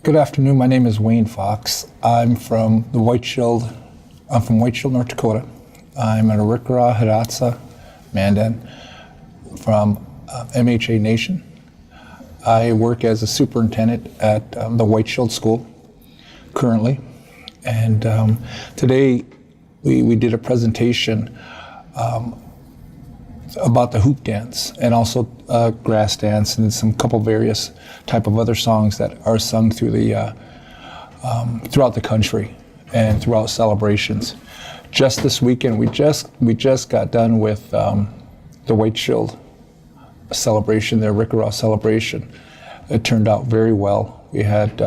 Good afternoon. My name is Wayne Fox. I'm from White Shield, North Dakota. I'm an Arikara Hidatsa Mandan from MHA Nation. I work as a superintendent at the White Shield School currently. And today we did a presentation about the hoop dance and also grass dance and some couple various type of other songs that are sung through the throughout the country and throughout celebrations. Just this weekend, we just got done with the White Shield celebration, their Arikara celebration. It turned out very well. We had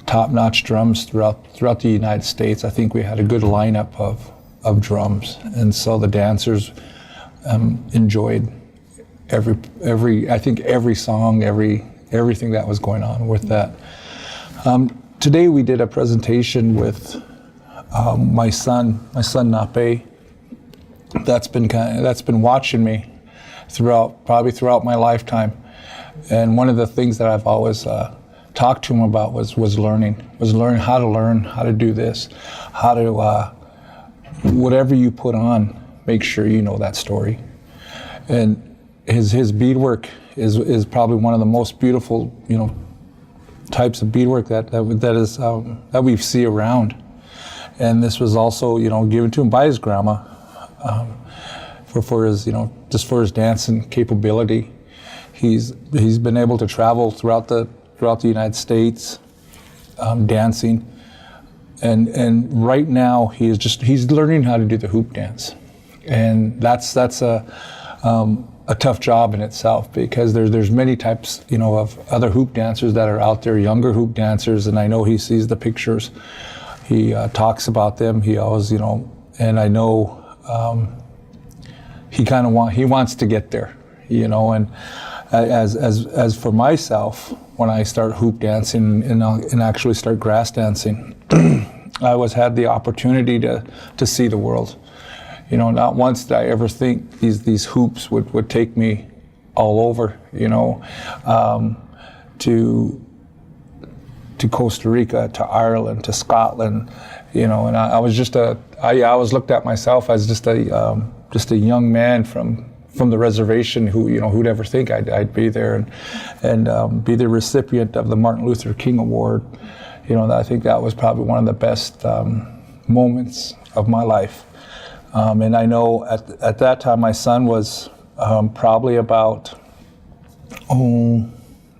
top-notch drums throughout the United States. I think we had a good lineup of drums, and so the dancers enjoyed every song, everything that was going on with that. Today we did a presentation with my son Nape. That's been watching me throughout my lifetime, and one of the things that I've always talked to him about was learning how to do this, how to whatever you put on, make sure you know that story. And his beadwork is probably one of the most beautiful, types of beadwork that we see around. And this was also, given to him by his grandma for his, just for his dancing capability. He's been able to travel throughout the United States, dancing. And right now he's learning how to do the hoop dance, and that's a tough job in itself, because there's many types of other hoop dancers that are out there, younger hoop dancers, and I know he sees the pictures, he talks about them, he always and I know he wants to get there, and as for myself, when I start hoop dancing and actually start grass dancing, I had the opportunity to see the world. Not once did I ever think these hoops would take me all over, to Costa Rica, to Ireland, to Scotland, and I always looked at myself as just a young man from the reservation who'd ever think I'd be there and be the recipient of the Martin Luther King Award. I think that was probably one of the best moments of my life. And I know at that time my son was probably about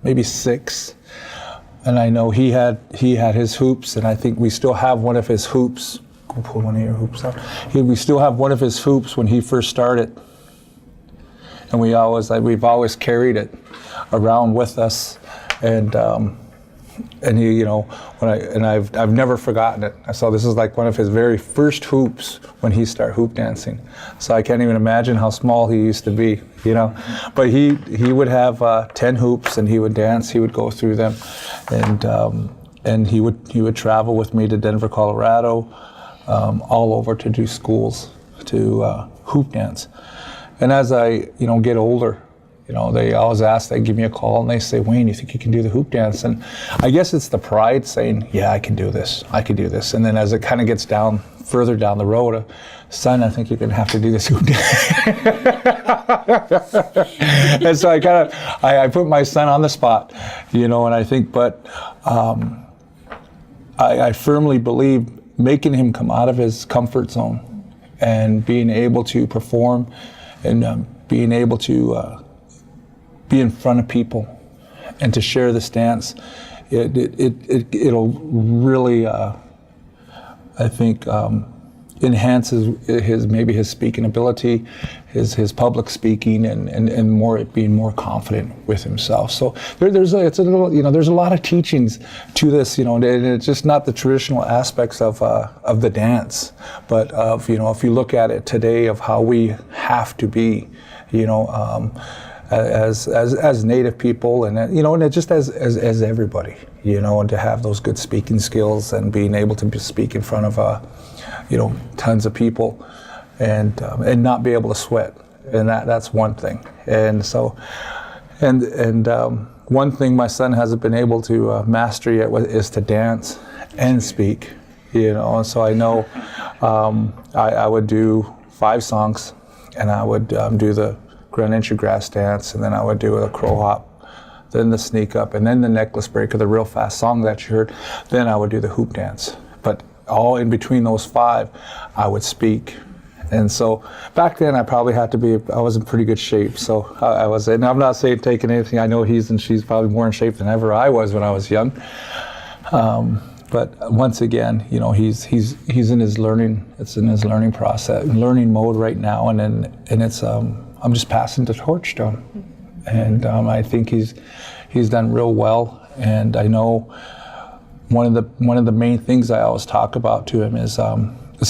maybe 6, and I know he had his hoops, and I think we still have one of his hoops. Go pull one of your hoops out. We still have one of his hoops when he first started. And we've always carried it around with us, and he, I've never forgotten it. So this is like one of his very first hoops when he started hoop dancing. So I can't even imagine how small he used to be, But he would have 10 hoops, and he would dance. He would go through them, and he would travel with me to Denver, Colorado, all over to do schools to hoop dance. And as I, get older, they always ask, they give me a call and they say, Wayne, you think you can do the hoop dance? And I guess it's the pride saying, yeah, I can do this. And then as it kind of gets further down the road, son, I think you're going to have to do this hoop dance. And so I put my son on the spot, and I think, but I firmly believe making him come out of his comfort zone and being able to perform and being able to be in front of people and to share this dance, it'll really, I think, enhances his speaking ability, his public speaking, and being more confident with himself. So there's a lot of teachings to this, and it's just not the traditional aspects of the dance, but of if you look at it today, of how we have to be, as Native people, and and just as everybody, and to have those good speaking skills and being able to speak in front of tons of people, and not be able to sweat, and that's one thing. And so, and one thing my son hasn't been able to master yet is to dance and speak. You know, and so I know I would do 5 songs, and I would do the Greenwich grass dance, and then I would do a crow hop, then the sneak up, and then the necklace breaker, the real fast song that you heard. Then I would do the hoop dance. But all in between those 5, I would speak. And so back then I probably had to be, I was in pretty good shape. So I was, and I'm not saying taking anything, I know she's probably more in shape than ever I was when I was young. But once again, you know, he's in his learning, it's in his learning process, learning mode right now. And it's, I'm just passing the torch to him. And I think he's done real well. And I know one of the main things I always talk about to him is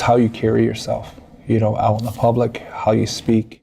how you carry yourself, you know, out in the public, how you speak.